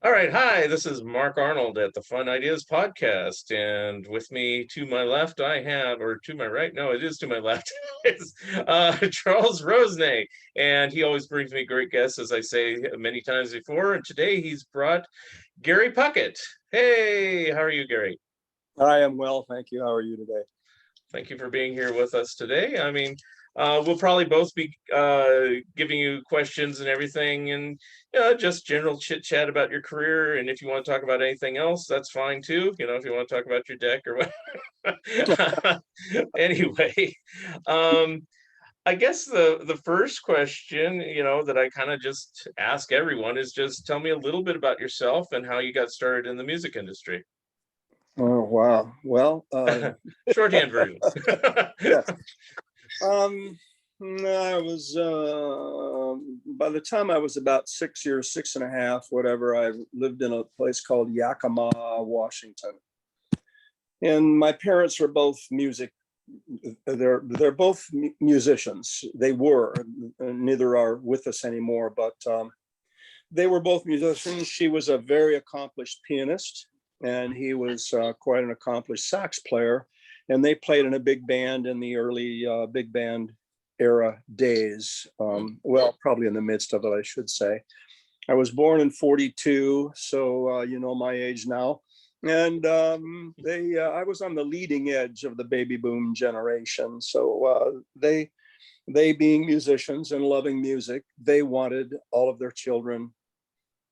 All right, hi, this is Mark Arnold at the Fun Ideas Podcast. And with me to my left, I have, or to my right, no, it is to my left, is Charles Rosenay. And he always brings me great guests, as I say many times before. And today he's brought Gary Puckett. Hey, how are you, Gary? I am well, thank you. How are you today? Thank you for being here with us today. We'll probably both be giving you questions and everything, and just general chit chat about your career. And if you want to talk about anything else, that's fine too. If you want to talk about your deck or what. Anyway, um, I guess the first question, that I kind of just ask everyone is just tell me a little bit about yourself and how you got started in the music industry. Oh, wow. Well, Shorthand version. yes. I was, by the time I was about 6 years, 6.5, whatever, I lived in a place called Yakima, Washington. And my parents were both they're both musicians. They were, neither are with us anymore, but they were both musicians. She was a very accomplished pianist, and he was quite an accomplished sax player. And they played in a big band in the early big band era days. Well, probably in the midst of it, I should say. I was born in 42, so you know my age now. And I was on the leading edge of the baby boom generation. So they being musicians and loving music, they wanted all of their children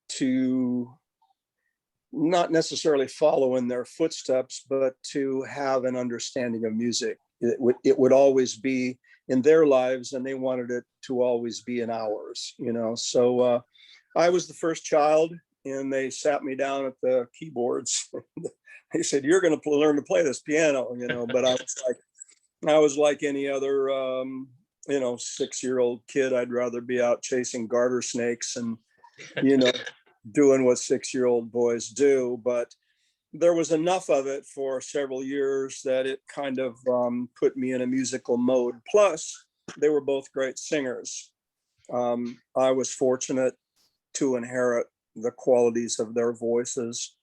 to not necessarily follow in their footsteps, but to have an understanding of music. It would always be in their lives, and they wanted it to always be in ours, So I was the first child, and they sat me down at the keyboards. They said, "You're going to learn to play this piano," But I was like any other, 6-year-old kid. I'd rather be out chasing garter snakes and, doing what 6-year-old boys do. But there was enough of it for several years that it kind of put me in a musical mode. Plus, they were both great singers. I was fortunate to inherit the qualities of their voices.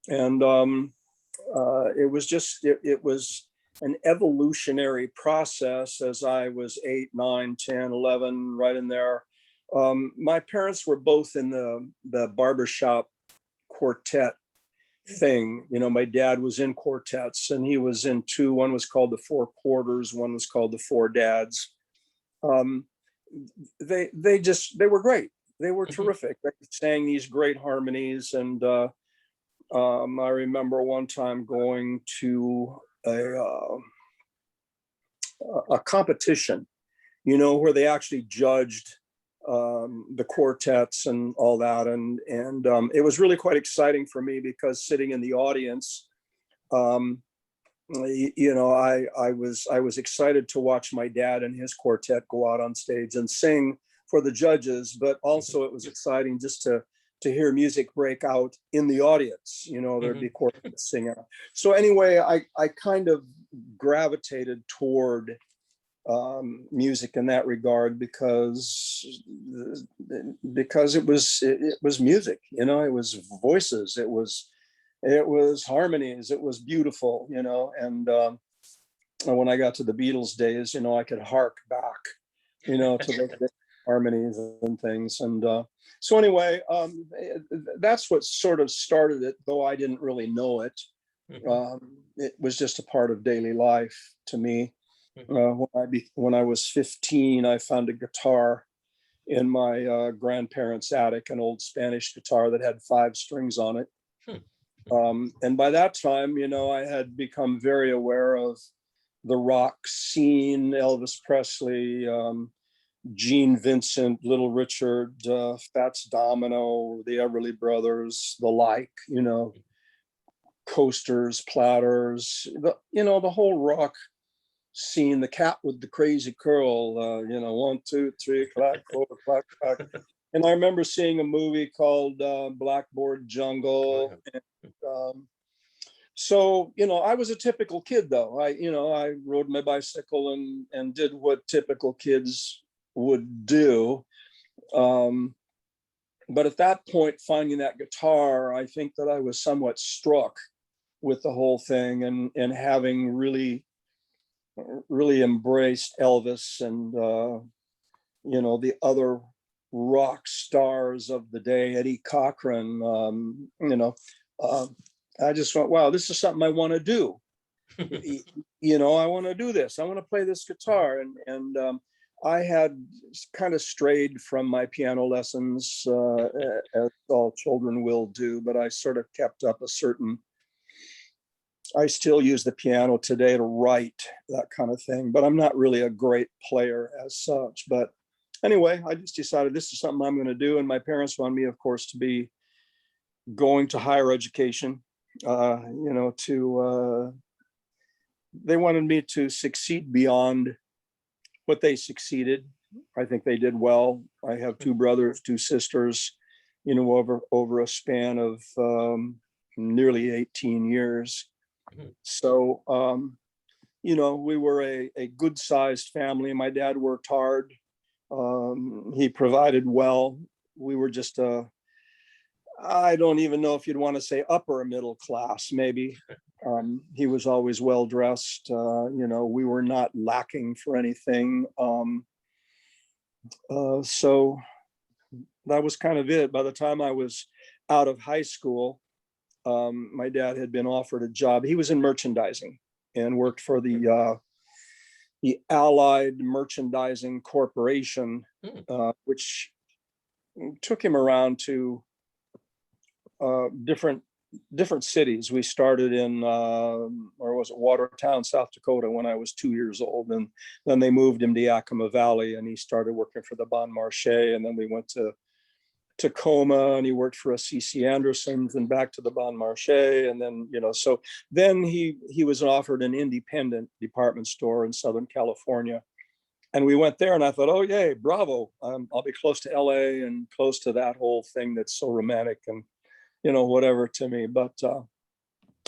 And it was an evolutionary process as I was 8, 9, 10, 11, right in there. My parents were both in the barbershop quartet thing. My dad was in quartets, and he was in two. One was called the Four Quarters, one was called the Four Dads. They were great. They were terrific. They sang these great harmonies, and I remember one time going to a competition, where they actually judged the quartets and all that, and it was really quite exciting for me because sitting in the audience, I was excited to watch my dad and his quartet go out on stage and sing for the judges, but also it was exciting just to hear music break out in the audience. There'd be quartets singing. So anyway, I kind of gravitated toward music in that regard because it was music. It was voices, it was harmonies, it was beautiful. And when I got to the Beatles days, I could hark back to the harmonies and things. And so anyway, that's what sort of started it, though I didn't really know it. It was just a part of daily life to me. When I was 15, I found a guitar in my grandparents' attic, an old Spanish guitar that had 5 strings on it. And by that time, I had become very aware of the rock scene, Elvis Presley, Gene Vincent, Little Richard, Fats Domino, the Everly Brothers, the like, Coasters, Platters, the whole rock scene, the cat with the crazy curl, 1, 2, 3, clack, clack, clack, clack. And I remember seeing a movie called Blackboard Jungle. And, so, I was a typical kid, though. I rode my bicycle and did what typical kids would do. But at that point, finding that guitar, I think that I was somewhat struck with the whole thing, and having really embraced Elvis and the other rock stars of the day, Eddie Cochran. I just thought, wow, this is something I want to do. I want to do this. I want to play this guitar, and I had kind of strayed from my piano lessons, as all children will do, but I sort of kept up I still use the piano today to write, that kind of thing, but I'm not really a great player as such. But anyway, I just decided this is something I'm going to do. And my parents wanted me, of course, to be going to higher education, they wanted me to succeed beyond what they succeeded. I think they did well. I have two brothers, two sisters, over a span of nearly 18 years. So, we were a good sized family. My dad worked hard. He provided well. We were just I don't even know if you'd want to say upper middle class, maybe. He was always well dressed. We were not lacking for anything. So that was kind of it. By the time I was out of high school, my dad had been offered a job. He was in merchandising and worked for the Allied Merchandising Corporation, which took him around to different cities. We started in Watertown, South Dakota, when I was 2 years old, and then they moved him to Yakima Valley, and he started working for the Bon Marché, and then we went to Tacoma, and he worked for a C.C. Anderson's, and back to the Bon Marché, and then so then he was offered an independent department store in Southern California, and we went there, and I thought, oh yay, bravo, I'll be close to LA and close to that whole thing that's so romantic and whatever to me. But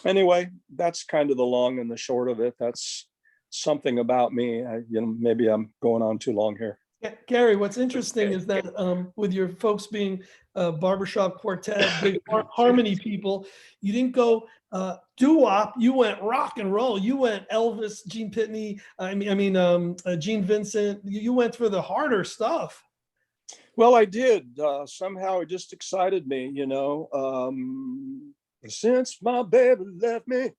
anyway, that's kind of the long and the short of it. That's something about me. Maybe I'm going on too long here. Gary, what's interesting is that with your folks being barbershop quartet, big harmony people, you didn't go doo-wop. You went rock and roll. You went Elvis, Gene Pitney. Gene Vincent. You went for the harder stuff. Well, I did. Somehow it just excited me, since my baby left me,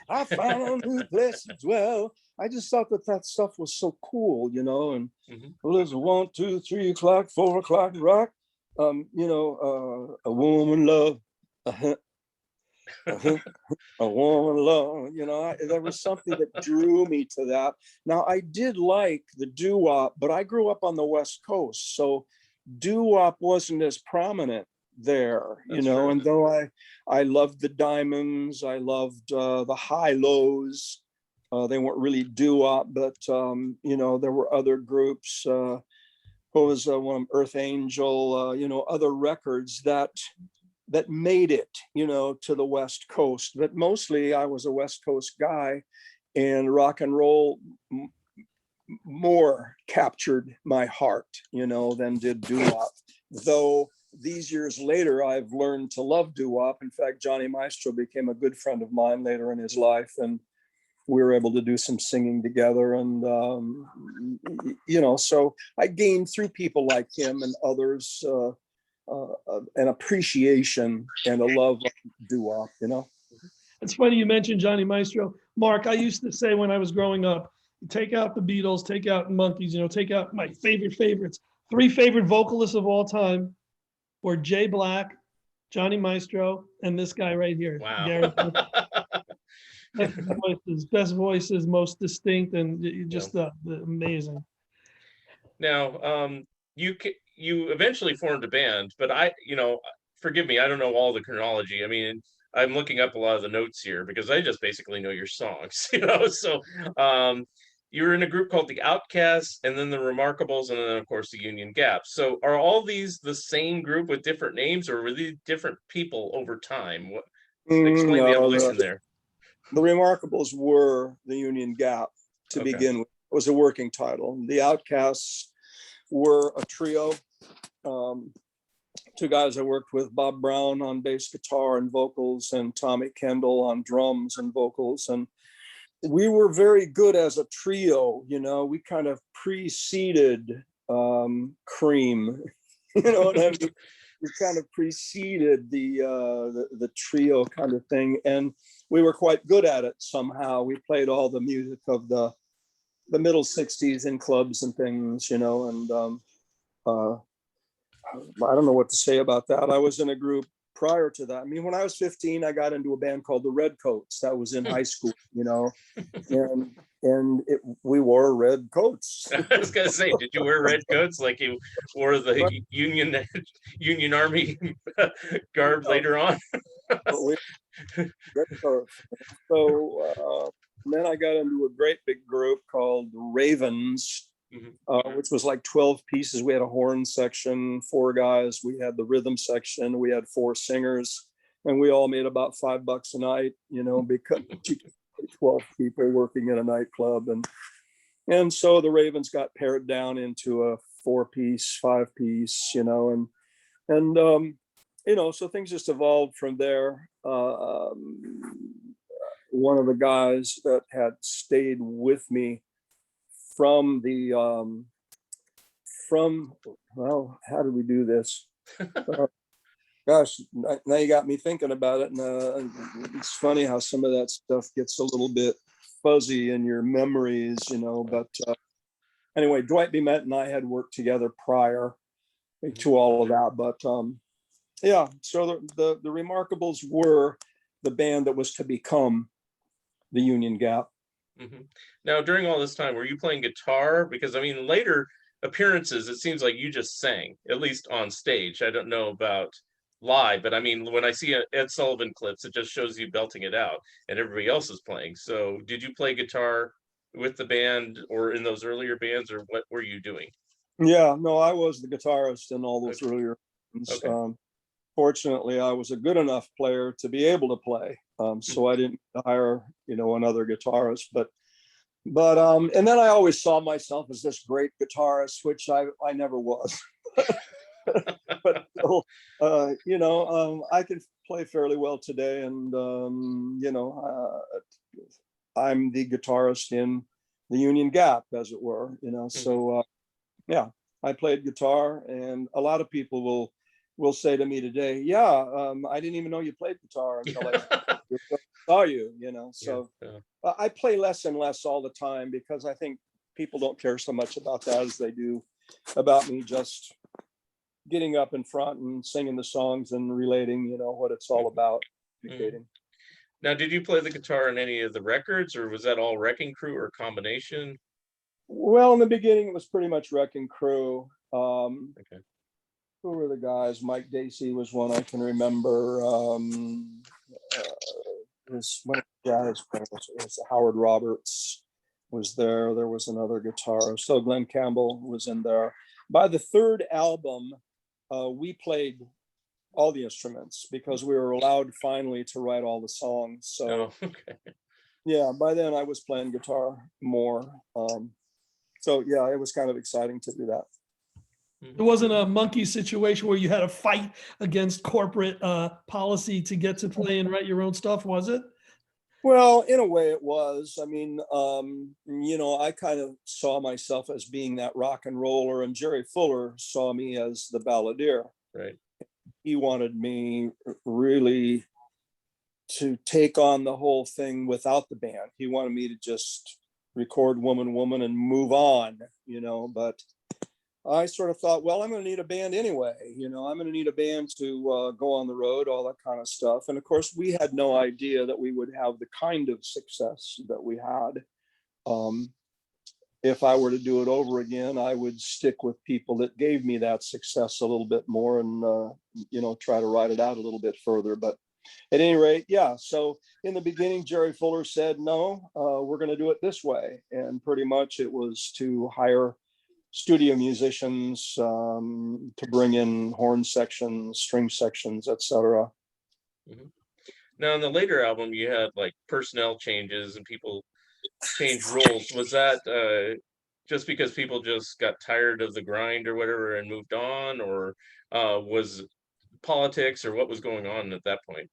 I found a new place as well. I just thought that stuff was so cool, and well, there's 1, 2, 3 o'clock, 4 o'clock rock, a woman love, a woman love, there was something that drew me to that. Now, I did like the doo-wop, but I grew up on the West Coast, so doo-wop wasn't as prominent there, true. And though I loved the Diamonds, I loved the High-Lows, they weren't really doo-wop, but there were other groups. What was one of them, Earth Angel, other records that made it, to the West Coast. But mostly I was a West Coast guy, and rock and roll more captured my heart, than did doo-wop. Though these years later, I've learned to love doo-wop. In fact, Johnny Maestro became a good friend of mine later in his life, and we were able to do some singing together. And, so I gained through people like him and others an appreciation and a love of doo-wop, It's funny you mentioned Johnny Maestro. Mark, I used to say when I was growing up, take out the Beatles, take out Monkees, take out my favorites. 3 favorite vocalists of all time were Jay Black, Johnny Maestro, and this guy right here. Wow. Gary best voices, most distinct, and just amazing. Now, you eventually formed a band, but forgive me, I don't know all the chronology. I mean, I'm looking up a lot of the notes here because I just basically know your songs, So, you were in a group called the Outcasts, and then the Remarkables, and then of course the Union Gap. So, are all these the same group with different names, or were these different people over time? Explain the evolution there. The Remarkables were the Union Gap to begin with. It was a working title. The Outcasts were a trio. two guys I worked with, Bob Brown on bass guitar and vocals, and Tommy Kendall on drums and vocals. And we were very good as a trio. We kind of preceded Cream. What I mean? We kind of preceded the trio kind of thing, and we were quite good at it somehow. We played all the music of the middle 60s in clubs and things, and I don't know what to say about that. I was in a group prior to that. I mean, when I was 15, I got into a band called the Redcoats. That was in high school, and we wore red coats. I was gonna say, did you wear red coats like you wore the Union Army garb later on? Red coats. So then I got into a great big group called Ravens, which was like 12 pieces. We had a horn section, 4 guys. We had the rhythm section. We had 4 singers, and we all made about $5 a night, because 12 people working in a nightclub. And so the Ravens got pared down into a 4-piece, 5-piece, and so things just evolved from there. One of the guys that had stayed with me from how did we do this? Gosh, now you got me thinking about it. And it's funny how some of that stuff gets a little bit fuzzy in your memories, but anyway, Dwight B. Met and I had worked together prior to all of that. But yeah, so the Remarkables were the band that was to become the Union Gap. Now, during all this time, were you playing guitar? Because I mean, later appearances, it seems like you just sang, at least on stage. I don't know about live, but I mean, when I see Ed Sullivan clips, it just shows you belting it out and everybody else is playing. So did you play guitar with the band or in those earlier bands, or what were you doing? Yeah, no, I was the guitarist in all those earlier bands. Okay. Fortunately, I was a good enough player to be able to play. So I didn't hire, another guitarist, but and then I always saw myself as this great guitarist, which I never was. But still, I can play fairly well today, and I'm the guitarist in the Union Gap, as it were. So yeah, I played guitar, and a lot of people will say to me today, yeah, I didn't even know you played guitar until I saw you. So I play less and less all the time, because I think people don't care so much about that as they do about me just getting up in front and singing the songs and relating, what it's all about. Now, did you play the guitar in any of the records, or was that all Wrecking Crew or combination? Well, in the beginning, it was pretty much Wrecking Crew. Okay. Who were the guys? Mike Dacey was one I can remember. Howard Roberts was there. There was another guitarist. So Glenn Campbell was in there. By the third album, we played all the instruments because we were allowed finally to write all the songs. So yeah, by then I was playing guitar more. So yeah, it was kind of exciting to do that. It wasn't a monkey situation where you had to fight against corporate policy to get to play and write your own stuff, was it? Well, in a way it was. I mean, I kind of saw myself as being that rock and roller, and Jerry Fuller saw me as the balladeer. Right. He wanted me really to take on the whole thing without the band. He wanted me to just record Woman, Woman and move on, but I sort of thought, well, I'm going to need a band anyway. I'm going to need a band to go on the road, all that kind of stuff. And of course, we had no idea that we would have the kind of success that we had. If I were to do it over again, I would stick with people that gave me that success a little bit more and, try to ride it out a little bit further. But at any rate, yeah. So in the beginning, Jerry Fuller said, no, we're going to do it this way. And pretty much it was to hire studio musicians to bring in horn sections, string sections, etc. Now, in the later album, you had like personnel changes and people changed roles. Was that just because people just got tired of the grind or whatever and moved on, or was politics or what was going on at that point?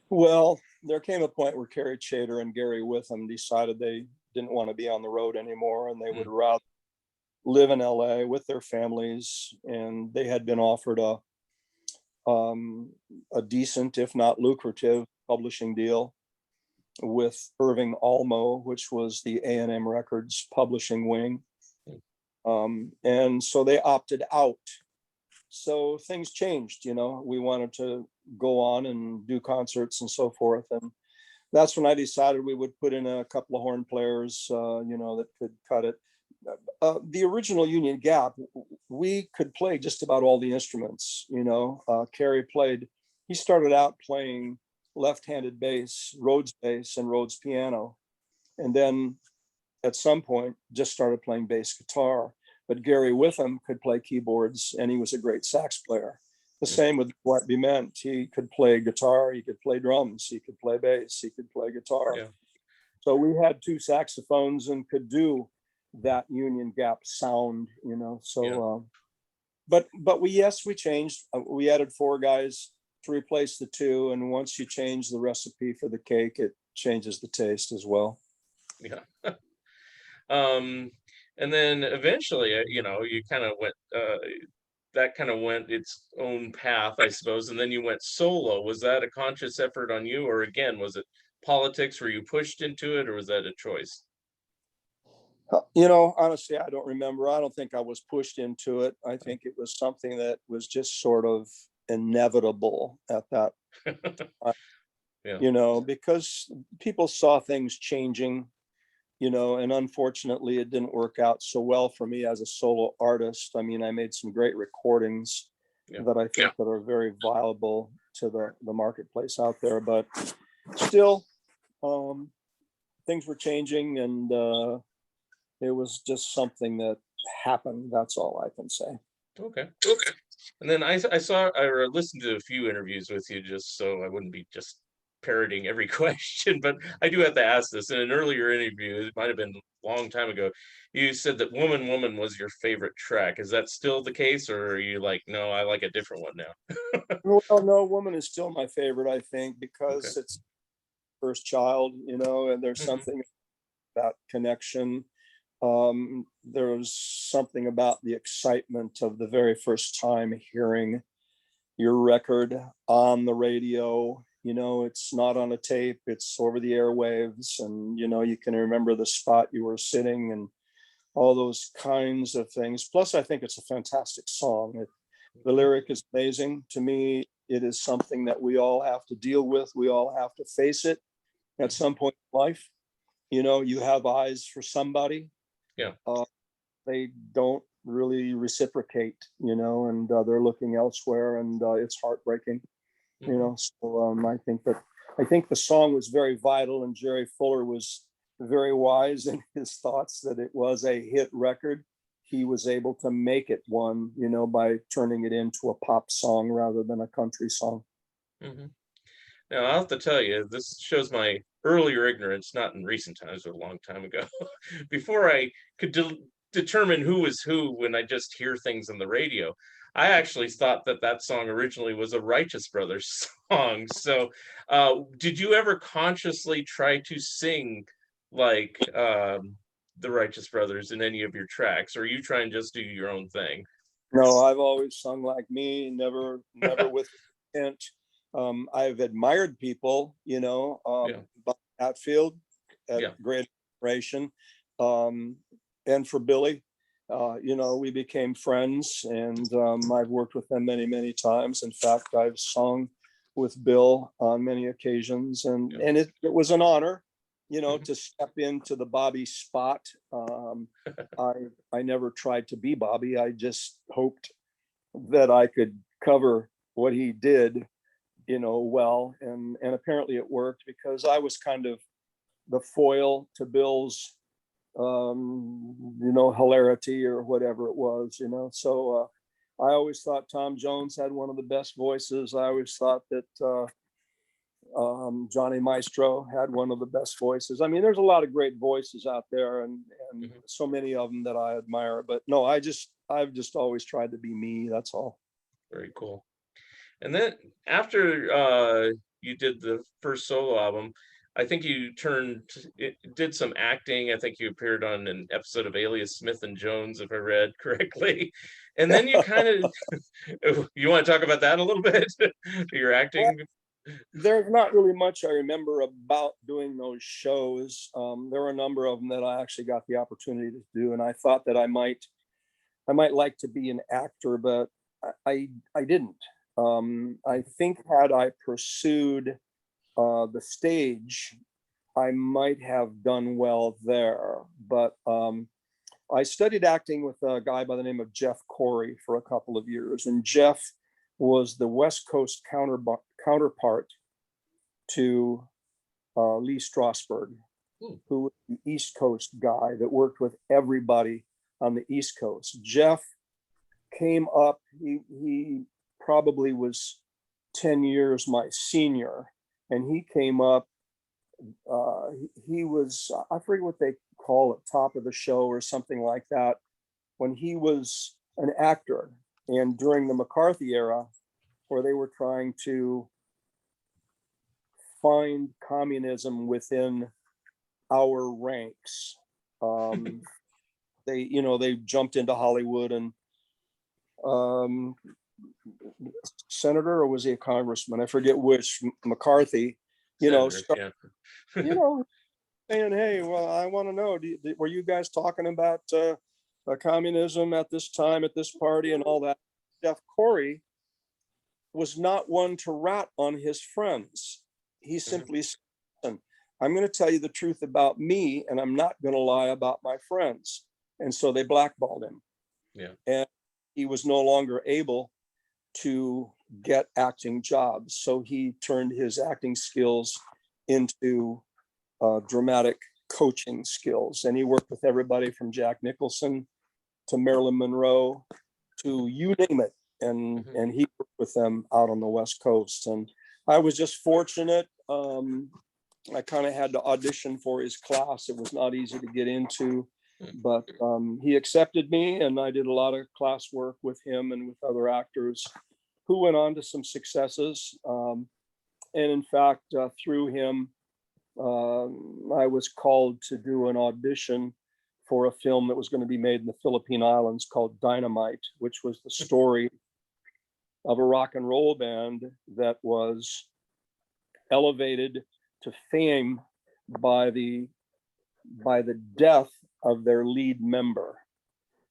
Well, there came a point where Carrie Chater and Gary Witham decided they didn't want to be on the road anymore, and they would Mm, rather live in LA with their families. And they had been offered a decent, if not lucrative, publishing deal with Irving Almo, which was the A&M Records publishing wing. mm, And so they opted out. So things changed, we wanted to go on and do concerts and so forth. And that's when I decided we would put in a couple of horn players, that could cut it. The original Union Gap, we could play just about all the instruments. Kerry played, he started out playing left-handed bass, Rhodes bass, and Rhodes piano. And then at some point just started playing bass guitar. But Gary Witham could play keyboards, and he was a great sax player. The mm. same with What Be Meant. He could play guitar, he could play drums, he could play bass, he could play guitar. Yeah. So we had two saxophones and could do that Union Gap sound, So, Yeah. but we changed. We added four guys to replace the two, and once you change the recipe for the cake, it changes the taste as well. Yeah. And then eventually, you kind of went, that kind of went its own path, I suppose. And then you went solo. Was that a conscious effort on you, or again, was it politics where you pushed into it, or was that a choice? Honestly, I don't remember. I don't think I was pushed into it. I think it was something that was just sort of inevitable at that time, Yeah. because people saw things changing, and unfortunately it didn't work out so well for me as a solo artist. I mean, I made some great recordings Yeah. that I think that are very viable to the marketplace out there, but still, things were changing, and it was just something that happened. That's all I can say. Okay. And then I saw or listened to a few interviews with you just so I wouldn't be just parroting every question, but I do have to ask this. In an earlier interview, it might have been a long time ago, you said that Woman Woman was your favorite track. Is that still the case, or are you like, no, I like a different one now? Well, no, Woman is still my favorite, I think, Okay. because it's first child, and there's Hmm. something about connection. There's something about the excitement of the very first time hearing your record on the radio. It's not on a tape, it's over the airwaves, and you can remember the spot you were sitting and all those kinds of things. Plus, I think it's a fantastic song. The lyric is amazing. To me, it is something that we all have to deal with. We all have to face it at some point in life. You have eyes for somebody. Yeah. They don't really reciprocate, and they're looking elsewhere, and it's heartbreaking. Hmm. So I think the song was very vital, and Jerry Fuller was very wise in his thoughts that it was a hit record. He was able to make it one, by turning it into a pop song rather than a country song. Hmm. Now, I'll have to tell you, this shows my earlier ignorance, not in recent times, but a long time ago. Before I could determine who was who when I just hear things on the radio, I actually thought that that song originally was a Righteous Brothers song. So, did you ever consciously try to sing like the Righteous Brothers in any of your tracks, or are you trying to just do your own thing? No, I've always sung like me, never with intent. I've admired people, Yeah, Bob Hatfield at yeah. great admiration. And for Billy, we became friends, and I've worked with them many, many times. In fact, I've sung with Bill on many occasions, and Yeah. it was an honor, Mhm. to step into the Bobby spot. I I never tried to be Bobby. I just hoped that I could cover what he did, well, and apparently it worked, because I was kind of the foil to Bill's hilarity or whatever it was. So I always thought Tom Jones had one of the best voices. I always thought that Johnny Maestro had one of the best voices. I mean, there's a lot of great voices out there, and Mhm. so many of them that I admire. But no, I've just always tried to be me. That's all. Very cool. And then after you did the first solo album, I think you did some acting. I think you appeared on an episode of Alias Smith and Jones, if I read correctly. And then you kind of, you want to talk about that a little bit? Your Well, acting? there's not really much I remember about doing those shows. There were a number of them that I actually got the opportunity to do, and I thought that I might like to be an actor, but I didn't. I think had I pursued the stage, I might have done well there. But I studied acting with a guy by the name of Jeff Corey for a couple of years, and Jeff was the West Coast counterpart to Lee Strasberg, who was the East Coast guy that worked with everybody on the East Coast. Jeff came up, he probably was 10 years my senior, and he came up, he was, I forget what they call it, top of the show or something like that, when he was an actor. And during the McCarthy era, where they were trying to find communism within our ranks, they jumped into Hollywood, and senator, or was he a congressman? I forget which. McCarthy, Senator, yeah. saying, "Hey, well, I want to know, were you guys talking about communism at this time, at this party, and all that?" Jeff Corey was not one to rat on his friends. He simply said, "I'm going to tell you the truth about me, and I'm not going to lie about my friends." And so they blackballed him. Yeah. And he was no longer able to get acting jobs. So he turned his acting skills into dramatic coaching skills. And he worked with everybody from Jack Nicholson to Marilyn Monroe to you name it. And he worked with them out on the West Coast. And I was just fortunate. I kind of had to audition for his class. It was not easy to get into, but he accepted me, and I did a lot of class work with him and with other actors who went on to some successes. And in fact, through him, I was called to do an audition for a film that was going to be made in the Philippine Islands called Dynamite, which was the story of a rock and roll band that was elevated to fame by the death of their lead member.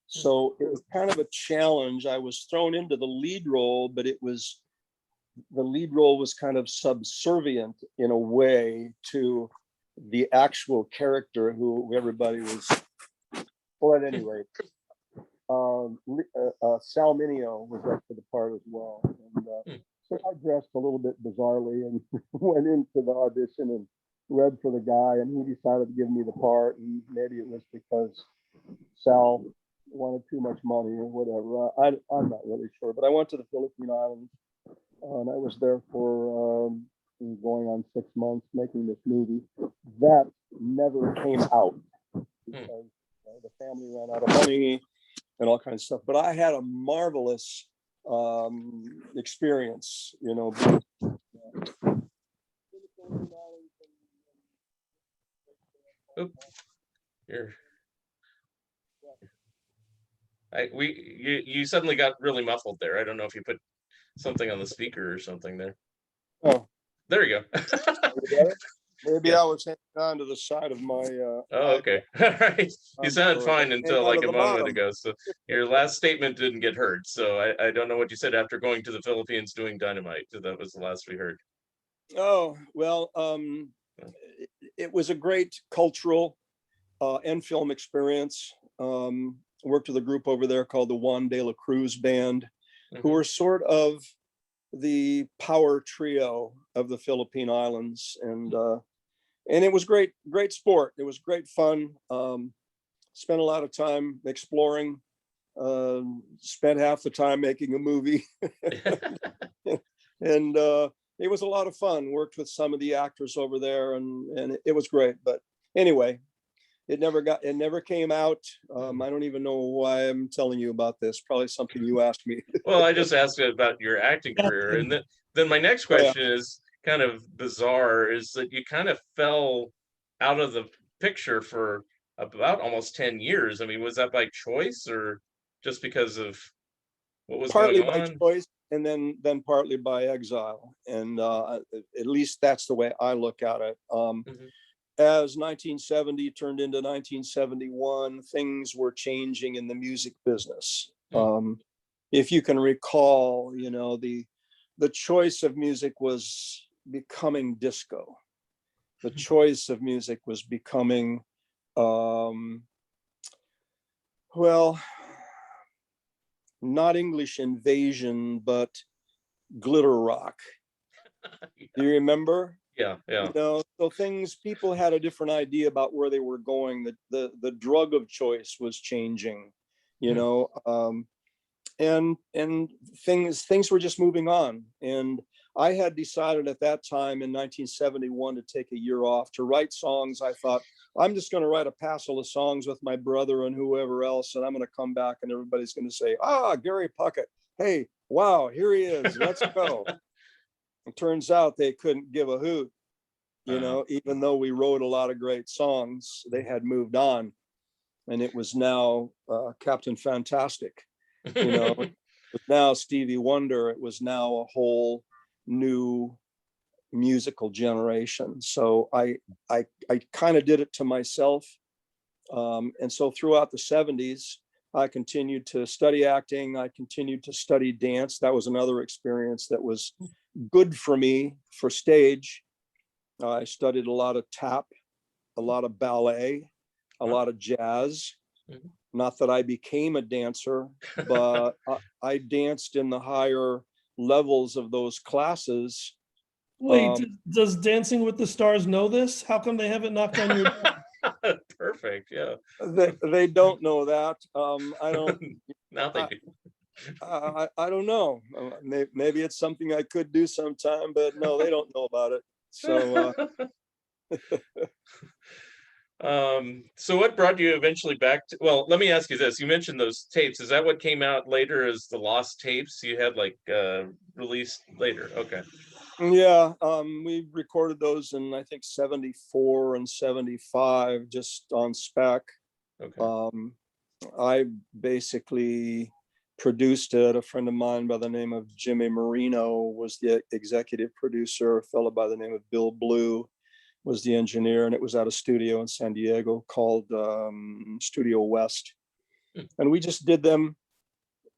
So it was kind of a challenge. I was thrown into the lead role, but the lead role was kind of subservient in a way to the actual character who everybody was. Well, at any rate, Sal Mineo was up for the part as well. And so I dressed a little bit bizarrely and went into the audition and read for the guy, and he decided to give me the part. And maybe it was because Sal wanted too much money or whatever. I'm not really sure, but I went to the Philippine Islands, and I was there for going on 6 months making this movie that never came out because the family ran out of money and all kinds of stuff. But I had a marvelous experience, Oop, here. You suddenly got really muffled there. I don't know if you put something on the speaker or something there. Oh, there you go. Maybe I was hanging on to the side of my. Oh, okay. All right. You sounded fine until like a moment bottom. ago. So your last statement didn't get heard. So I don't know what you said after going to the Philippines doing Dynamite. That was the last we heard. Oh, well, it was a great cultural and film experience. Worked with a group over there called the Juan de la Cruz Band, who were sort of the power trio of the Philippine Islands. And it was great sport. It was great fun. Spent a lot of time exploring, spent half the time making a movie. And it was a lot of fun. Worked with some of the actors over there, and it was great. But anyway, it never came out. I don't even know why I'm telling you about this. Probably something you asked me. Well, I just asked about your acting career, and then my next Oh, yeah. question is kind of bizarre, is that you kind of fell out of the picture for about almost 10 years. I mean, was that by choice or just because of what was going Partly by on? choice, and then partly by exile. And at least that's the way I look at it. Mhm. As 1970 turned into 1971, things were changing in the music business. If you can recall, the choice of music was becoming disco. The choice of music was becoming, well, not English invasion, but glitter rock. Do you remember? Yeah, yeah. So people had a different idea about where they were going. The drug of choice was changing, you Hmm. know, and things were just moving on. And I had decided at that time in 1971 to take a year off to write songs. I thought, I'm just going to write a passel of songs with my brother and whoever else, and I'm going to come back and everybody's going to say, Gary Puckett, hey, wow, here he is, let's go. It turns out they couldn't give a hoot, even though we wrote a lot of great songs. They had moved on, and it was now Captain Fantastic. It was now Stevie Wonder. It was now a whole new musical generation. So I kind of did it to myself. And so throughout the 70s, I continued to study acting. I continued to study dance. That was another experience that was good for me for stage. I studied a lot of tap, a lot of ballet, a lot of jazz. Mhm. Not that I became a dancer, but I danced in the higher levels of those classes. Wait, does Dancing with the Stars know this? How come they haven't knocked on your door? Perfect. Yeah. They don't know that. I don't. Now they I, do. I don't know. Maybe it's something I could do sometime, but no, they don't know about it. So So what brought you eventually back to, well, let me ask you this. You mentioned those tapes. Is that what came out later as the lost tapes you had like released later? Okay. yeah, we recorded those in I think 74 and 75 just on spec. Okay. Um, I basically produced it. A friend of mine by the name of Jimmy Marino was the executive producer. A fellow by the name of Bill Blue was the engineer, and it was at a studio in San Diego called Studio West. And we just did them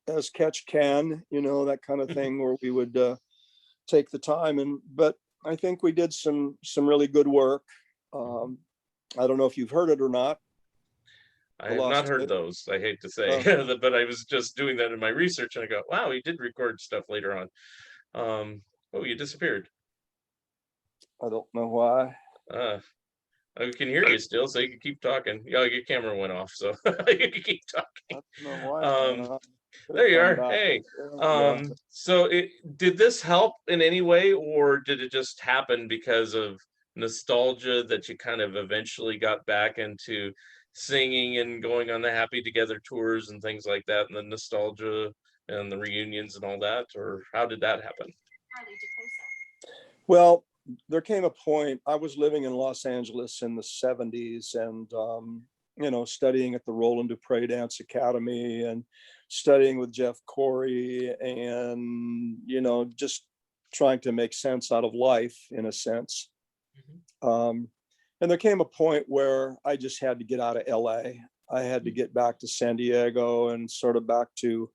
as catch can, that kind of thing, where we would take the time. But I think we did some really good work. Um, I don't know if you've heard it or not. I The have not Lost heard Tape. those. I hate to say, Uh, but I was just doing that in my research and I go, wow, he did record stuff later on. Oh, you disappeared. I don't know why. Uh, I can hear you still, so you can keep talking. Yeah, your camera went off, so you can keep I talking. don't know why it went Um, off. Could there have you come are. back. Hey, Yeah. so did this help in any way, or did it just happen because of nostalgia that you kind of eventually got back into singing and going on the Happy Together tours and things like that, and the nostalgia and the reunions and all that, or how did that happen? Well, there came a point. I was living in Los Angeles in the 70s, and studying at the Roland Dupre Dance Academy and studying with Jeff Corey, and just trying to make sense out of life in a sense. Um, and there came a point where I just had to get out of LA. I had to get back to San Diego and sort of back to,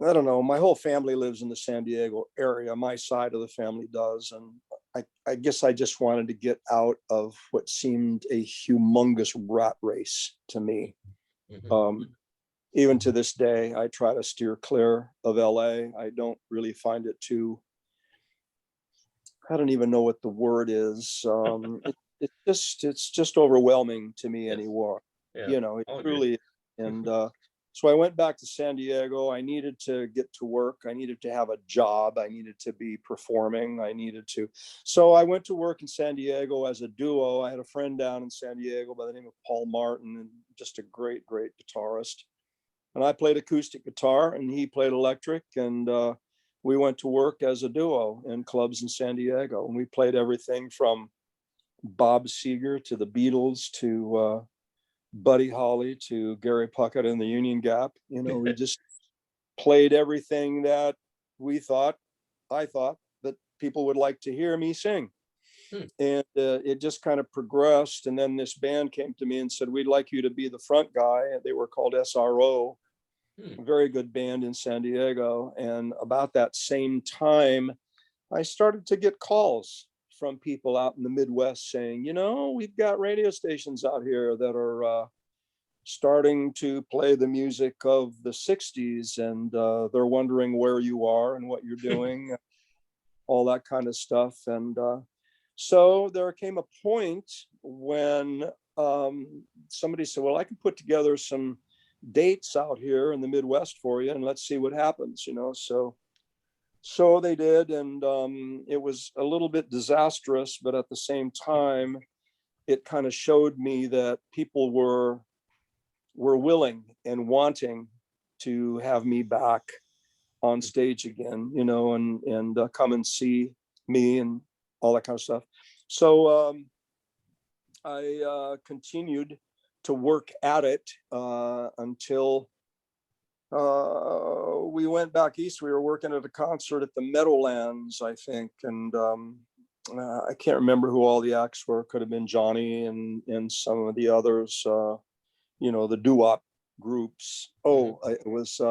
I don't know, my whole family lives in the San Diego area. My side of the family does. And I guess I just wanted to get out of what seemed a humongous rat race to me. Mhm. Even to this day, I try to steer clear of LA. I don't really find it too, I don't even know what the word is. It's just overwhelming to me Yes. anymore. Yeah, It I'll agree. truly. And So I went back to San Diego. I needed to get to work. I needed to have a job. I needed to be performing. So I went to work in San Diego as a duo. I had a friend down in San Diego by the name of Paul Martin, and just a great, great guitarist. And I played acoustic guitar and he played electric. And we went to work as a duo in clubs in San Diego. And we played everything from Bob Seger to the Beatles to Buddy Holly to Gary Puckett and the Union Gap. We just played everything that I thought that people would like to hear me sing. And it just kind of progressed. And then this band came to me and said, we'd like you to be the front guy. And they were called SRO, a very good band in San Diego. And about that same time, I started to get calls from people out in the Midwest saying, we've got radio stations out here that are starting to play the music of the 60s, and they're wondering where you are and what you're doing, all that kind of stuff. And so there came a point when somebody said, well, I can put together some dates out here in the Midwest for you, and let's see what happens, So they did, and it was a little bit disastrous, but at the same time, it kind of showed me that people were willing and wanting to have me back on stage again, and come and see me and all that kind of stuff. So I continued to work at it until we went back east. We were working at a concert at the Meadowlands, I think, and I can't remember who all the acts were. Could have been Johnny and some of the others, the doo-wop groups. It was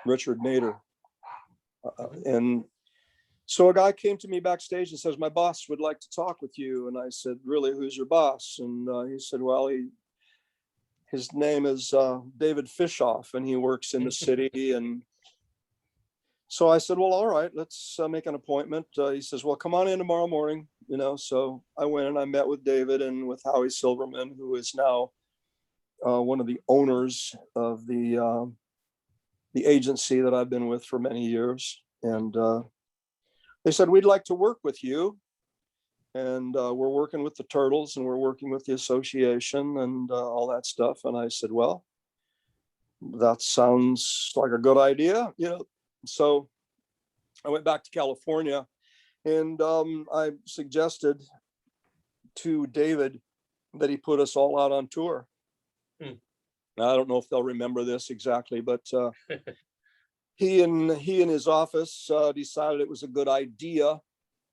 Richard Nader. And so a guy came to me backstage and says, my boss would like to talk with you. And I said, really, who's your boss? And he said, well, his name is David Fishoff, and he works in the city. And so I said, well, all right, let's make an appointment. He says, well, come on in tomorrow morning. So I went and I met with David and with Howie Silverman, who is now one of the owners of the agency that I've been with for many years. And they said, we'd like to work with you. And we're working with the Turtles, and we're working with the association and all that stuff. And I said, well, that sounds like a good idea. So I went back to California, and I suggested to David that he put us all out on tour. Now, I don't know if they'll remember this exactly, but he and his office decided it was a good idea,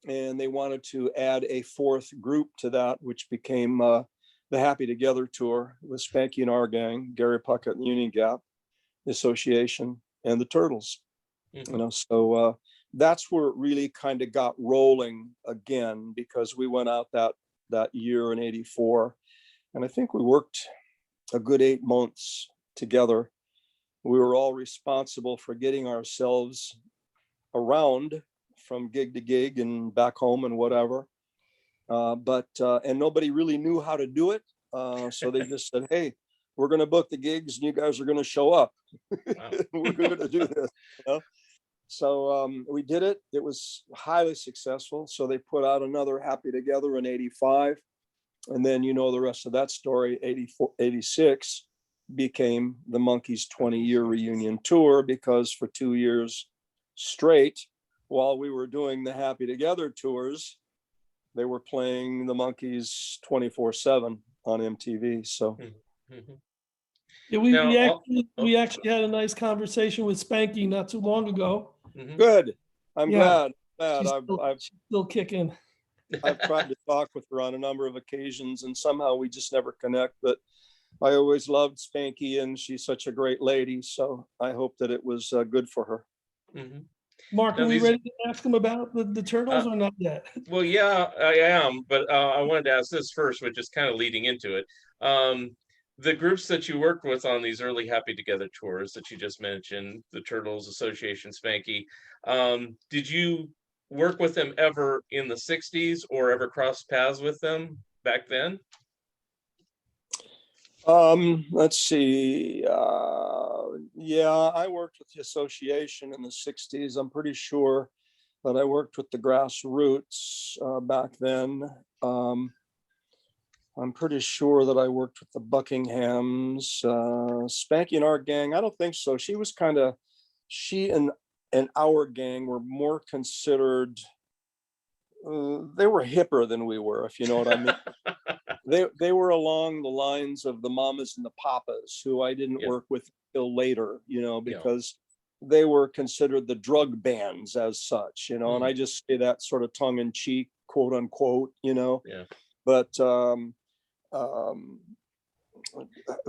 and they wanted to add a fourth group to that, which became the Happy Together tour with Spanky and our gang, Gary Puckett and Union Gap, the association, and the Turtles. So that's where it really kind of got rolling again, because we went out that year in '84, and I think we worked a good 8 months together. We were all responsible for getting ourselves around from gig to gig and back home and whatever. And nobody really knew how to do it. So they just said, hey, we're going to book the gigs and you guys are going to show up. Wow. We're going to do this. So we did it. It was highly successful. So they put out another Happy Together in '85. And then, the rest of that story. '86 became the Monkees 20-year reunion tour, because for 2 years straight, while we were doing the Happy Together tours, they were playing the Monkees 24/7 on MTV. So yeah, we actually had a nice conversation with Spanky not too long ago. Good. I'm glad. She's still kicking. I've tried to talk with her on a number of occasions, and somehow we just never connect. But I always loved Spanky, and she's such a great lady. So I hope that it was good for her. Mark, are we ready to ask him about the Turtles or not yet? Well, yeah, I am, but I wanted to ask this first, which is kind of leading into it. The groups that you worked with on these early Happy Together tours that you just mentioned, the Turtles, Association, Spanky, did you work with them ever in the 60s or ever cross paths with them back then? Let's see. Yeah, I worked with the association in the 60s. I'm pretty sure that I worked with the grassroots back then. I'm pretty sure that I worked with the Buckinghams. Spanky and our gang, I don't think so. She and our gang were more considered, they were hipper than we were, if you know what I mean. They were along the lines of the Mamas and the Papas, who I didn't Yeah, work with till later, yeah. because they were considered the drug bands as such, and Mm, I just say that sort of tongue in cheek, quote unquote, yeah. but um,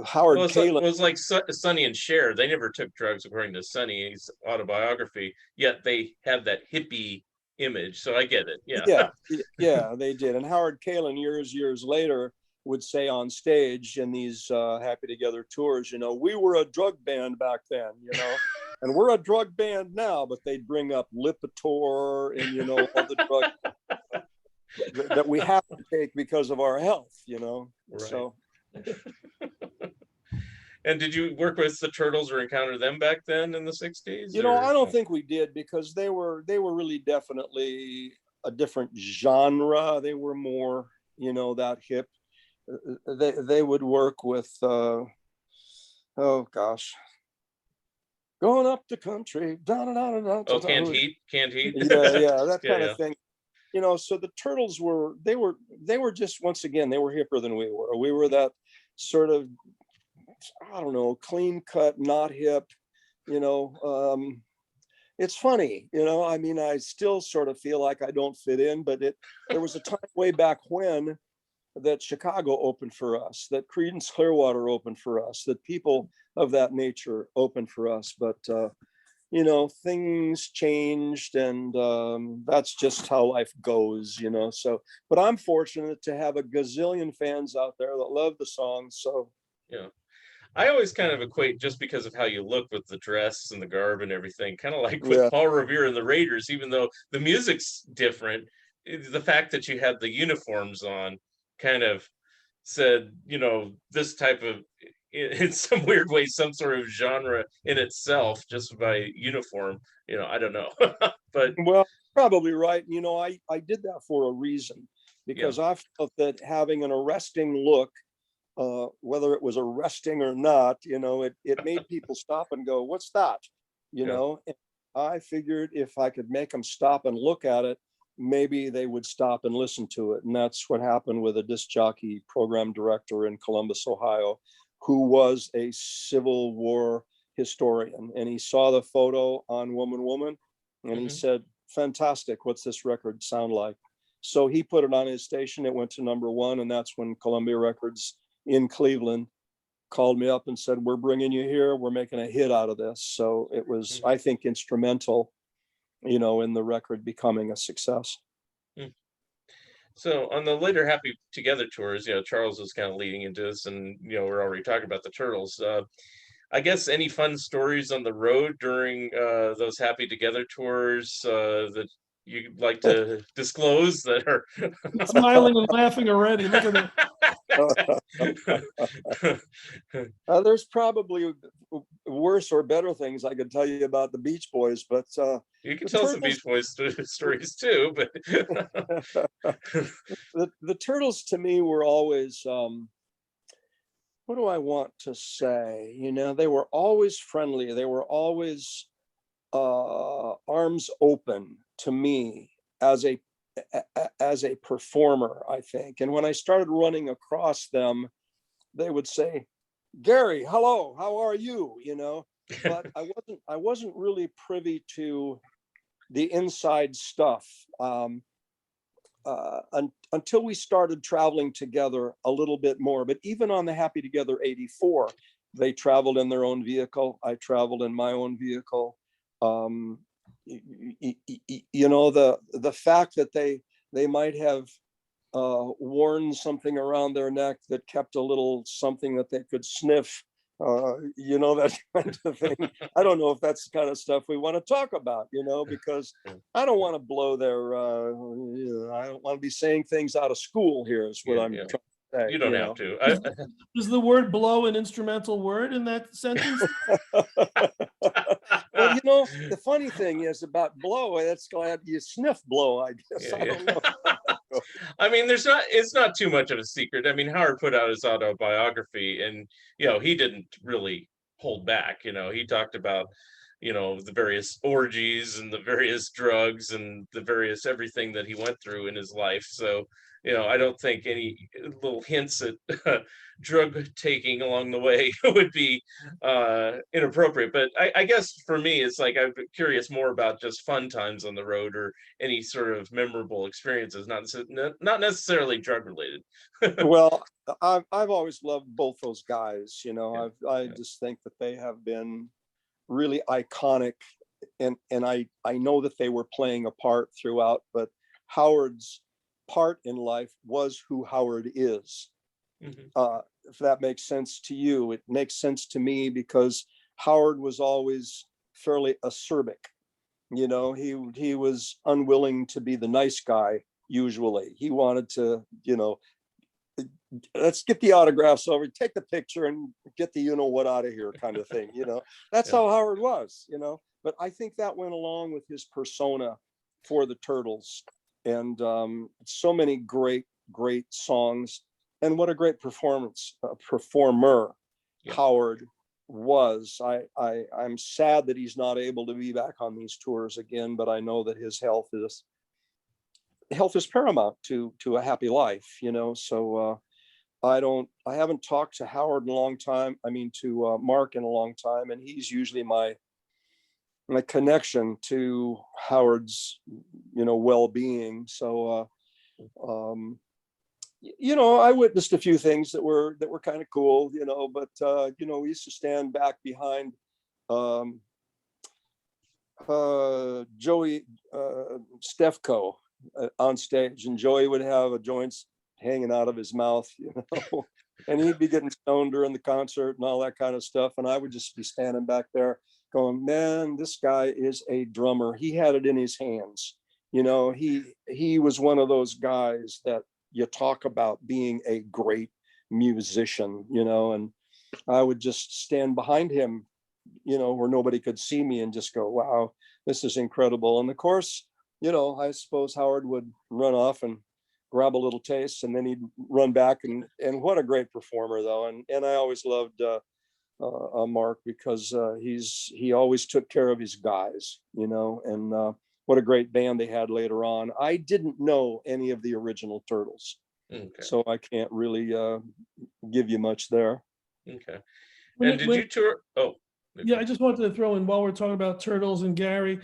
Howard Well, Kalin, it was like Sonny and Cher. They never took drugs, according to Sonny's autobiography. Yet they have that hippie image. So I get it. Yeah. yeah, they did. And Howard Kalin, years later, would say on stage in these Happy Together tours, we were a drug band back then, and we're a drug band now, but they'd bring up Lipitor and, all the drugs that we have to take because of our health. Right. So, And did you work with the Turtles or encounter them back then in the 60s I or don't think we did, because they were really definitely a different genre. They were more, that hip. They would work with oh gosh, going up the country, oh, Canned Heat? yeah, that Yeah, kind yeah. of thing. So the Turtles they were just, once again, they were hipper than we were. We were that sort of, I don't know, clean cut, not hip. You know, it's funny. I mean, I still sort of feel like I don't fit in, but there was a time way back when that Chicago opened for us, that Creedence Clearwater opened for us, that people of that nature opened for us. But things changed, and that's just how life goes. So, but I'm fortunate to have a gazillion fans out there that love the song. So, Yeah. I always kind of equate, just because of how you look with the dress and the garb and everything, kind of like with yeah, Paul Revere and the Raiders, even though the music's different, the fact that you had the uniforms on kind of said, this type of, in some weird way, some sort of genre in itself, just by uniform. I don't know. But well, probably right. I did that for a reason, yeah, because I felt that having an arresting look, whether it was arresting or not, it made people stop and go, "What's that?" yeah. And I figured if I could make them stop and look at it, maybe they would stop and listen to it. And that's what happened with a disc jockey program director in Columbus, Ohio, who was a Civil War historian. And he saw the photo on Woman Woman, and he Hmm. said, "Fantastic. What's this record sound like?" So he put it on his station. It went to #1. And that's when Columbia Records in Cleveland called me up and said, "We're bringing you here. We're making a hit out of this." So it was, I think, instrumental, in the record becoming a success. So on the later Happy Together tours, Charles was kind of leading into this, and we're already talking about the Turtles. I guess any fun stories on the road during those Happy Together tours that you'd like to disclose that are Smiling and laughing already. Look at that. There's probably worse or better things I could tell you about the Beach Boys, but You can the tell some Turtles, Beach Boys stories too, but the Turtles to me were always, what do I want to say? They were always friendly. They were always arms open to me as a performer, I think. And when I started running across them, they would say, "Gary, hello, how are you?" But I wasn't really privy to the inside stuff until we started traveling together a little bit more. But even on the Happy Together '84, they traveled in their own vehicle. I traveled in my own vehicle. Um, the fact that they might have worn something around their neck that kept a little something that they could sniff, that kind of thing. I don't know if that's the kind of stuff we want to talk about, because I don't want to blow their, I don't want to be saying things out of school here is what yeah, I'm yeah. trying say, You don't have to. Is the word blow an instrumental word in that sentence? Well, the funny thing is about blow, that's glad you sniff blow, I guess. Yeah, I don't know. I mean, it's not too much of a secret. I mean, Howard put out his autobiography, and he didn't really hold back. He talked about the various orgies and the various drugs and the various everything that he went through in his life. So I don't think any little hints at drug taking along the way would be inappropriate. But I guess for me, it's like I'm curious more about just fun times on the road or any sort of memorable experiences, not necessarily drug related. Well, I've always loved both those guys. Yeah, I yeah, just think that they have been really iconic, and I know that they were playing a part throughout, but Howard's part in life was who Howard is. mhm, If that makes sense to you, it makes sense to me, because Howard was always fairly acerbic. He was unwilling to be the nice guy. Usually he wanted to, let's get the autographs over, take the picture, and get the what out of here kind of thing. That's yeah, how Howard was. But I think that went along with his persona for the Turtles, and so many great songs, and what a great performer yeah. Howard was. I'm sad that he's not able to be back on these tours again, but I know that his health is paramount to a happy life. So I haven't talked to Howard in a long time. I mean, to Mark in a long time, and he's usually my connection to Howard's, well-being. So, I witnessed a few things that were kind of cool, but we used to stand back behind um, Joey Stefko on stage, and Joey would have a joint hanging out of his mouth, and he'd be getting stoned during the concert and all that kind of stuff. And I would just be standing back there going, man, this guy is a drummer. He had it in his hands. He was one of those guys that you talk about being a great musician, and I would just stand behind him, where nobody could see me, and just go, wow, this is incredible. And of course, I suppose Howard would run off and grab a little taste, and then he'd run back, and what a great performer though. And I always loved Mark, because he always took care of his guys, and what a great band they had later on. I didn't know any of the original Turtles, Okay. so I can't really give you much there. Okay. When And it, did when you tour? Oh, Yeah, I just wanted to throw in, while we're talking about Turtles and Gary,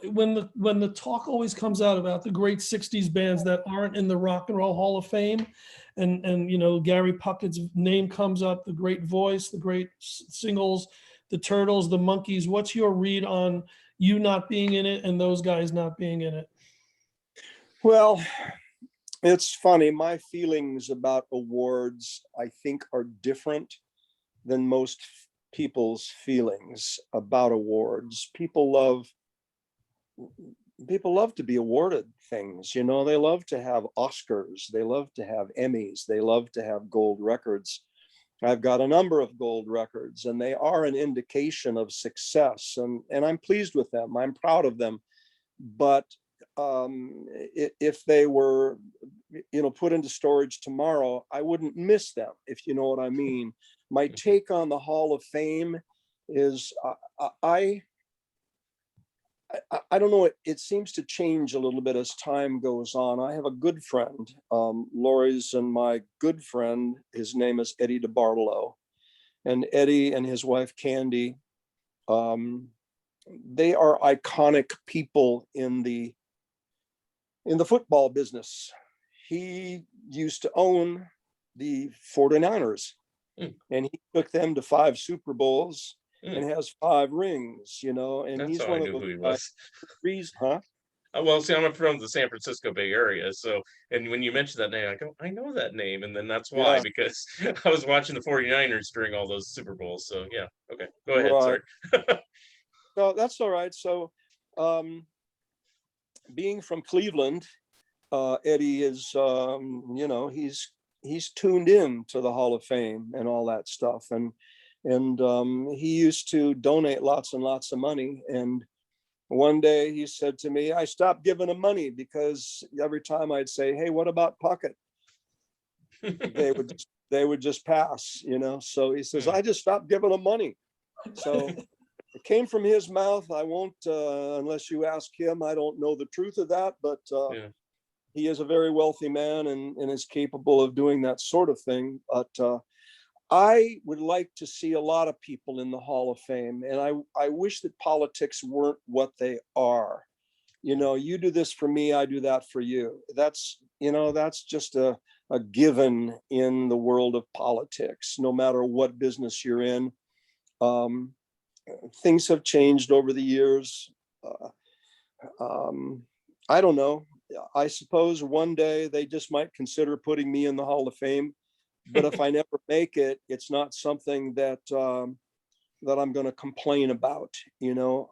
when the talk always comes out about the great '60s bands that aren't in the Rock and Roll Hall of Fame, and Gary Puckett's name comes up, the great voice, the great singles, the Turtles, the Monkees. What's your read on you not being in it and those guys not being in it? Well, it's funny. My feelings about awards, I think, are different than most people's feelings about awards. People love to be awarded things. They love to have Oscars, they love to have Emmys, they love to have gold records. I've got a number of gold records, and they are an indication of success, and I'm pleased with them. I'm proud of them. But if they were put into storage tomorrow, I wouldn't miss them, if you know what I mean. My take on the Hall of Fame is I don't know, it seems to change a little bit as time goes on. I have a good friend, Lori's, and my good friend, his name is Eddie DeBartolo, and Eddie and his wife Candy, they are iconic people in the football business. He used to own the 49ers, and he took them to 5 Super Bowls and has 5 rings, and that's he's how I one of knew those who he guys. was. Huh? Well, see, I'm from the San Francisco Bay Area, so and when you mentioned that name, I go, I know that name, and then that's why, Yeah, because I was watching the 49ers during all those Super Bowls. So yeah, okay, go ahead. right. Sorry. So that's all right. So, being from Cleveland, Eddie is, he's he's tuned in to the Hall of Fame and all that stuff. And he used to donate lots and lots of money. And one day he said to me, I stopped giving him money because every time I'd say, hey, what about Puckett? They would just pass, you know. So he says, I just stopped giving him money. So it came from his mouth. I won't, unless you ask him, I don't know the truth of that, but he is a very wealthy man and is capable of doing that sort of thing. But I would like to see a lot of people in the Hall of Fame. And I wish that politics weren't what they are. You know, you do this for me, I do that for you. That's, you know, that's just a given in the world of politics, no matter what business you're in. Things have changed over the years. I don't know. I suppose one day they just might consider putting me in the Hall of Fame. But if I never make it, it's not something that that I'm going to complain about. You know,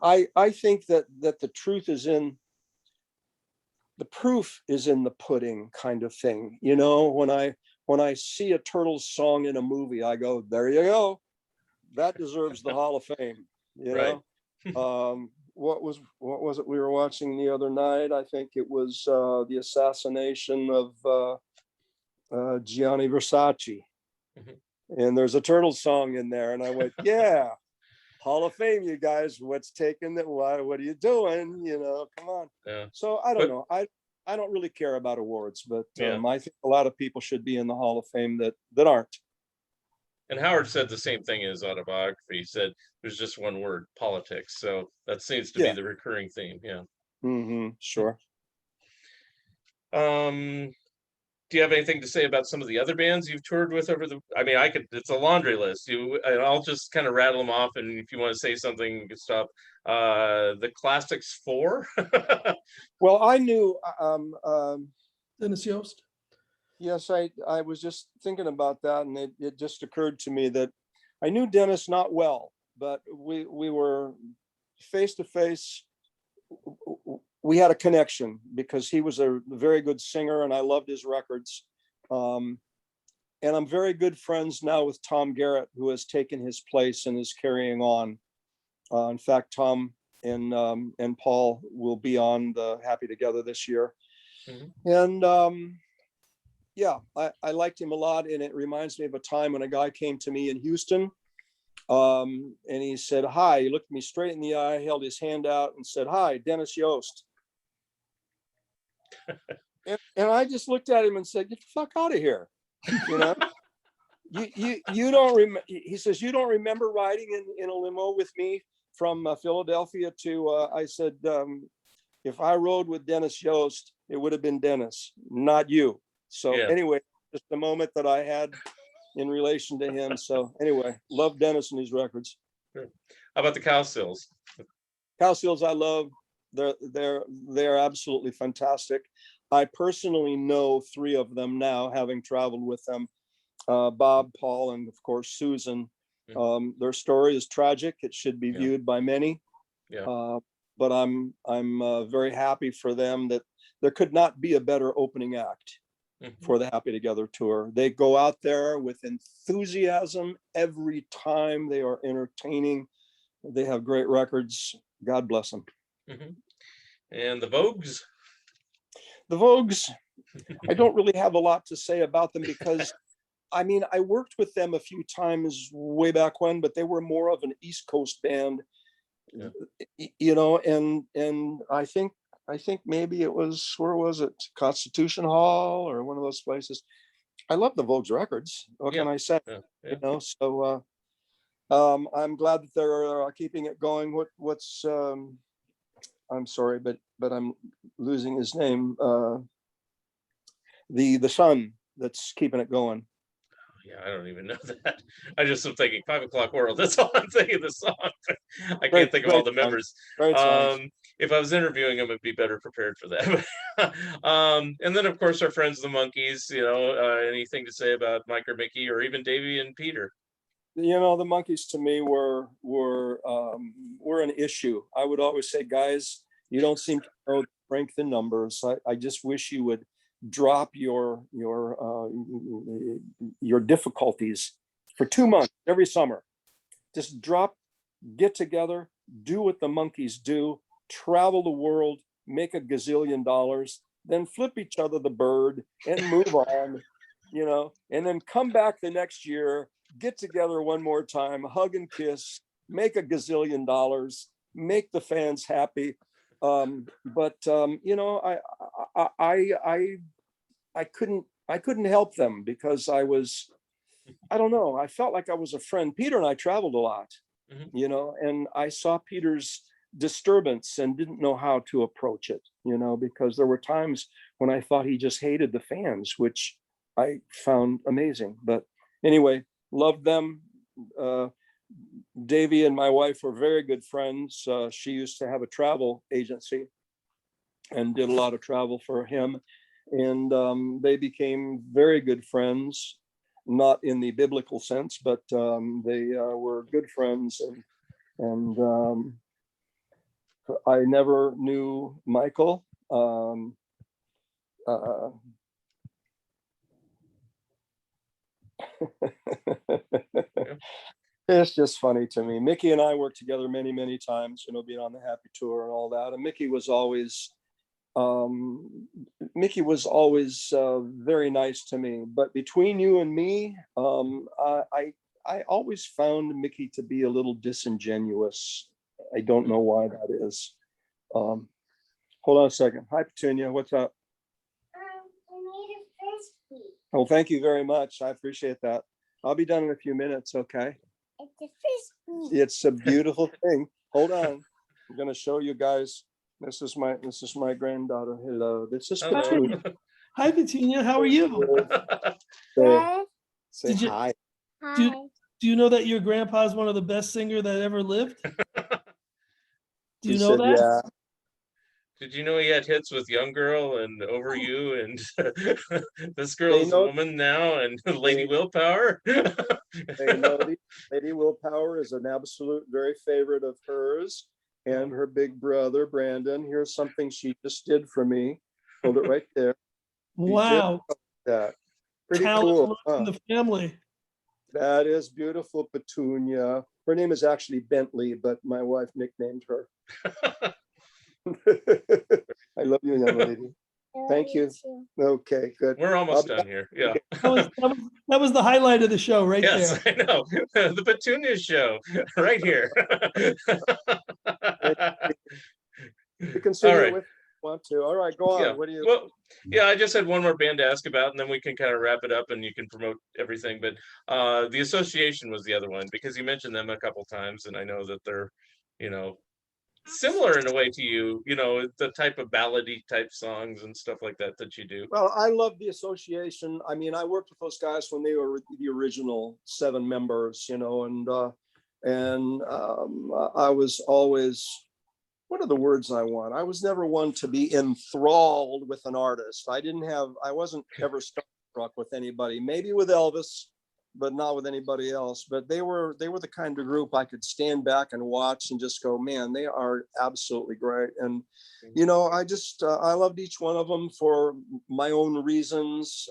I think that the truth is in the proof is in the pudding, kind of thing. You know, when I see a Turtles song in a movie, I go, there you go, that deserves the Hall of Fame. You know, what was it we were watching the other night? I think it was the assassination of Gianni Versace, and there's a Turtles song in there, and I went, yeah, Hall of Fame, you guys. What's taking that? What are you doing? You know, come on. So I don't know. I don't really care about awards, but I think a lot of people should be in the Hall of Fame that aren't. And Howard said the same thing in his autobiography. He said there's just one word, politics. So that seems to be the recurring theme. Yeah. Sure. Do you have anything to say about some of the other bands you've toured with over the? I mean, it's a laundry list. I'll just kind of rattle them off, and if you want to say something, you can stop. The Classics 4. Well, I knew Dennis Yost. Yes, I was just thinking about that, and it just occurred to me that I knew Dennis not well, but we were face to face. We had a connection because he was a very good singer and I loved his records. And I'm very good friends now with Tom Garrett, who has taken his place and is carrying on. In fact, Tom and Paul will be on the Happy Together this year. And yeah, I liked him a lot. And it reminds me of a time when a guy came to me in Houston and he said, hi. He looked me straight in the eye, held his hand out and said, hi, Dennis Yost. And I just looked at him and said, get the fuck out of here. You know, you don't remember. He says, you don't remember riding in a limo with me from Philadelphia to, I said, if I rode with Dennis Yost, it would have been Dennis, not you. So anyway, just the moment that I had in relation to him. So anyway, love Dennis and his records. How about the Cowsills? Cowsills, I love. They're absolutely fantastic. I personally know 3 of them now, having traveled with them, Bob, Paul, and of course Susan. Their story is tragic. It should be viewed by many. But I'm very happy for them that there could not be a better opening act for the Happy Together tour. They go out there with enthusiasm every time. They are entertaining. They have great records. God bless them. And the Vogues? The Vogues, I don't really have a lot to say about them because, I mean, I worked with them a few times way back when, but they were more of an East Coast band, you know, and I think maybe it was, where was it? Constitution Hall or one of those places. I love the Vogues records. What can I say? You know, so I'm glad that they're keeping it going. What's I'm sorry, but I'm losing his name. The son that's keeping it going. Yeah, I don't even know that. I just am thinking 5 O'Clock World. That's all I'm thinking of the song. I can't think of all the members. If I was interviewing him, I'd be better prepared for that. And then, of course, our friends, the Monkees. You know, anything to say about Mike or Mickey or even Davey and Peter? You know, the Monkees to me were an issue. I would always say, guys, you don't seem to know strength in numbers. I just wish you would drop your difficulties for 2 months every summer. Just drop, get together, do what the monkeys do, travel the world, make a gazillion dollars, then flip each other the bird and move on, and then come back the next year, get together one more time, hug and kiss, make a gazillion dollars, make the fans happy. I couldn't help them because I don't know, I felt like I was a friend. Peter and I traveled a lot, and I saw Peter's disturbance and didn't know how to approach it, because there were times when I thought he just hated the fans, which I found amazing. But anyway, loved them. Davey and my wife were very good friends. She used to have a travel agency and did a lot of travel for him. And they became very good friends, not in the biblical sense, but they were good friends. And I never knew Michael. It's just funny to me. Mickey and I worked together many, many times, being on the Happy Tour and all that. And Mickey was always very nice to me. But between you and me, I always found Mickey to be a little disingenuous. I don't know why that is. Hold on a second. Hi, Petunia. What's up? I made a frisbee. Oh, thank you very much. I appreciate that. I'll be done in a few minutes. Okay. It's a frisbee. It's a beautiful thing. Hold on. I'm going to show you guys. This is my granddaughter. Hello. This is Hello. Petunia. Hi, Petunia. How are you? Say hi. Hi. Do you know that your grandpa is one of the best singers that ever lived? Do you He know said, that? yeah. Did you know he had hits with Young Girl and Over You and This Girl's a Woman Now and Lady Willpower? They know Lady Willpower is an absolute very favorite of hers and her big brother, Brandon. Here's something she just did for me. Hold it right there. Wow. That. Pretty Talent cool. in the family. That is beautiful, Petunia. Her name is actually Bentley, but my wife nicknamed her. I love you, young lady. Thank you. Okay, good. We're almost done here. Yeah. That was the highlight of the show right Yes, there. I know. The Petunia Show right here. You can sit All here right. with want to. All right, go on. Yeah. What do you? Well, yeah, I just had one more band to ask about, and then we can kind of wrap it up, and you can promote everything. But the Association was the other one because you mentioned them a couple times, and I know that they're, similar in a way to you. The type of ballady type songs and stuff like that you do. Well, I love the Association. I mean, I worked with those guys when they were the original 7 members, and I was always, what are the words I want? I was never one to be enthralled with an artist. I wasn't ever starstruck with anybody, maybe with Elvis, but not with anybody else. But they were the kind of group I could stand back and watch and just go, man, they are absolutely great. And, I loved each one of them for my own reasons.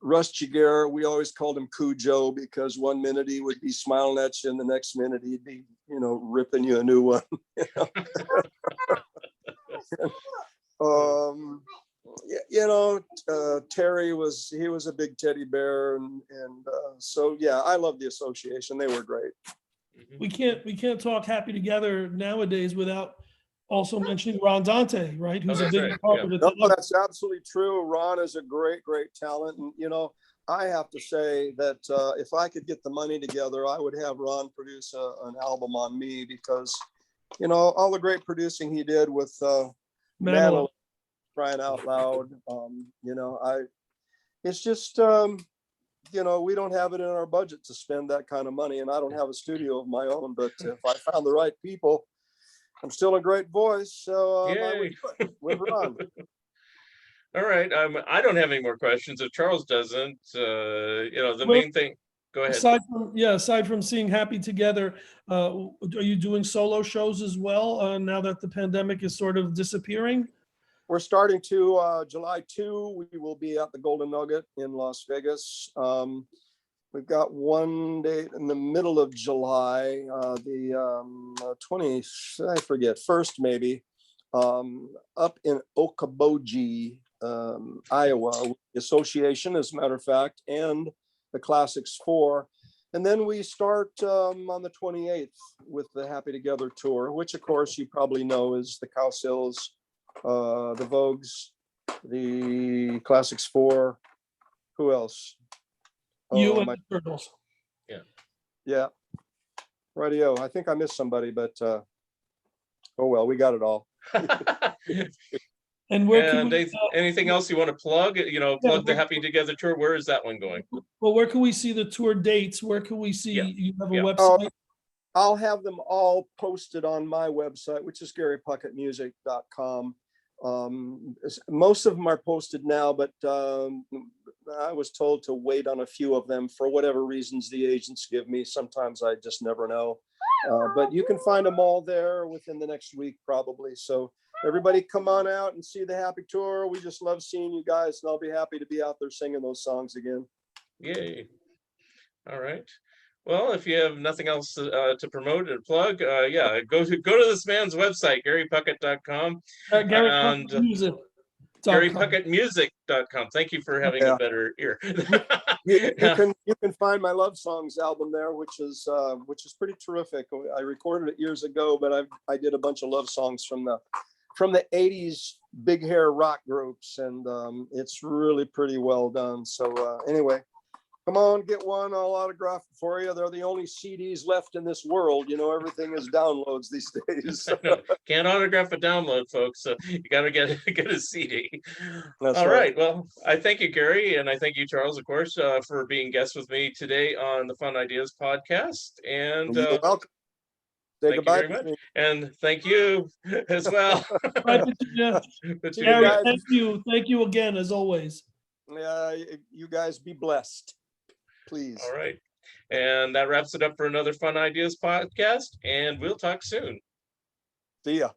Russ Chiguera, we always called him Cujo because one minute he would be smiling at you and the next minute he'd be, ripping you a new one. Terry was a big teddy bear. And so, yeah, I love the Association. They were great. We can't talk Happy Together nowadays without also mentioning Ron Dante, right? Who's a big right. part Yeah. of it. No, that's absolutely true. Ron is a great, great talent. And, I have to say that if I could get the money together, I would have Ron produce an album on me because, all the great producing he did with Madeline, crying out loud. It's just, we don't have it in our budget to spend that kind of money. And I don't have a studio of my own, but if I found the right people, I'm still a great voice. So I would do it with Ron. All right. I don't have any more questions. If Charles doesn't, the main thing. Go ahead. Aside from seeing Happy Together, are you doing solo shows as well now that the pandemic is sort of disappearing? We're starting to July 2. We will be at the Golden Nugget in Las Vegas. We've got one date in the middle of July, the 20, I forget, first maybe, up in Okoboji, Iowa, the association, as a matter of fact, and the Classics 4. And then we start on the 28th with the Happy Together tour, which of course you probably know is the Cowsills, the Vogues, the Classics 4. Who else? You and the Turtles. Yeah. Radio. I think I missed somebody, but oh well, we got it all. And where can we, anything else you want to plug? You know, plug the Happy Together tour. Where is that one going? Well, where can we see the tour dates? Where can we see you have a website? I'll have them all posted on my website, which is garypuckettmusic.com. Most of them are posted now, but I was told to wait on a few of them for whatever reasons the agents give me. Sometimes I just never know. But you can find them all there within the next week, probably. So everybody come on out and see the Happy Tour. We just love seeing you guys, and I'll be happy to be out there singing those songs again. Yay. All right. Well, if you have nothing else to promote or plug, yeah, go to this man's website, garypuckett.com. GaryPuckettMusic.com. Thank you for having a better ear. you can find my love songs album there, which is pretty terrific. I recorded it years ago, but I did a bunch of love songs from the 80s big hair rock groups, and it's really pretty well done. So anyway, come on, get one. I'll autograph it for you. They're the only CDs left in this world. You know, everything is downloads these days. Can't autograph a download, folks. So you got to get a CD. That's all right. Well, I thank you, Gary, and I thank you, Charles, of course, for being guests with me today on the Fun Ideas podcast. And you're welcome. Say thank you very much. And thank you as well. Gary, thank you again, as always. You guys be blessed, please. All right. And that wraps it up for another Fun Ideas podcast, and we'll talk soon. See ya.